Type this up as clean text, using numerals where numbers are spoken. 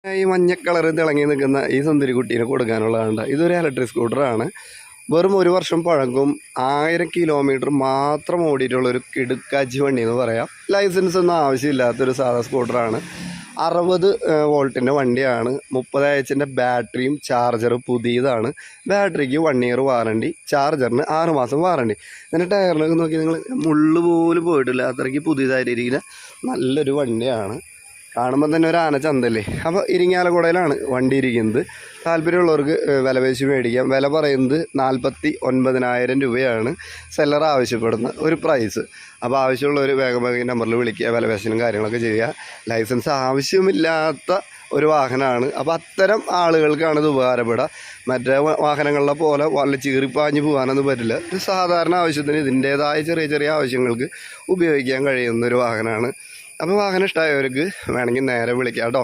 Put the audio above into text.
ഈ മഞ്ഞ കളറ് തിളങ്ങി നിൽക്കുന്ന ഈ സുന്ദരി കുട്ടീനെ കൊടുക്കാനുള്ളതാണ്. ഇതൊരു ഇലക്ട്രിക് സ്കൂട്ടറാണ്. വെറും 1 വർഷം പഴകും. 1000 കിലോമീറ്റർ മാത്രം ഓടിയിട്ടുള്ളൊരു കിടുക്കാച്ചി വണ്ടി എന്ന് പറയാം. ലൈസൻസ് ഒന്നും ആവശ്യമില്ലാത്തൊരു സാധാ സ്കൂട്ടറാണ്. 60 വോൾട്ടിൻ്റെ വണ്ടിയാണ്. 30 AH ബാറ്ററിയും ചാർജർ പുതിയതാണ്. ബാറ്ററിക്ക് 1 ഇയർ വാറണ്ടി, ചാർജറിന് 6 മാസം വാറണ്ടി. ഇതിൻ്റെ ടയറിനൊക്കെ നോക്കി നിങ്ങൾ മുള്ളു പോലും പോയിട്ടില്ല. അത്രയ്ക്ക് പുതിയതായിട്ടിരിക്കുന്ന നല്ലൊരു വണ്ടിയാണ്. കാണുമ്പോൾ തന്നെ ഒരു ആന ചന്തല്ലേ. അപ്പോൾ ഇരിങ്ങാലക്കുടയിലാണ് വണ്ടി ഇരിക്കുന്നത്. താല്പര്യമുള്ളവർക്ക് വില പേശി മേടിക്കാം. വില പറയുന്നത് 49,000 രൂപയാണ് സെല്ലർ ആവശ്യപ്പെടുന്ന ഒരു പ്രൈസ്. അപ്പോൾ ആവശ്യമുള്ളവർ വേഗം നമ്പറിൽ വിളിക്കുക, വില പേശനും കാര്യങ്ങളൊക്കെ ചെയ്യുക. ലൈസൻസ് ആവശ്യമില്ലാത്ത ഒരു വാഹനമാണ്. അപ്പോൾ അത്തരം ആളുകൾക്കാണ് ഇത് ഉപകാരപ്പെടുക. മറ്റേ വാഹനങ്ങളിലെ പോലെ വല്ല ചീറിപ്പാഞ്ഞ് പോകാനൊന്നും പറ്റില്ല. ഒരു സാധാരണ ആവശ്യത്തിന് ഇതിൻ്റേതായ ചെറിയ ചെറിയ ആവശ്യങ്ങൾക്ക് ഉപയോഗിക്കാൻ കഴിയുന്ന ഒരു വാഹനമാണ്. അപ്പോൾ വാഹനം ഇഷ്ടമായവർക്ക് വേണമെങ്കിൽ നേരെ വിളിക്കാം കേട്ടോ.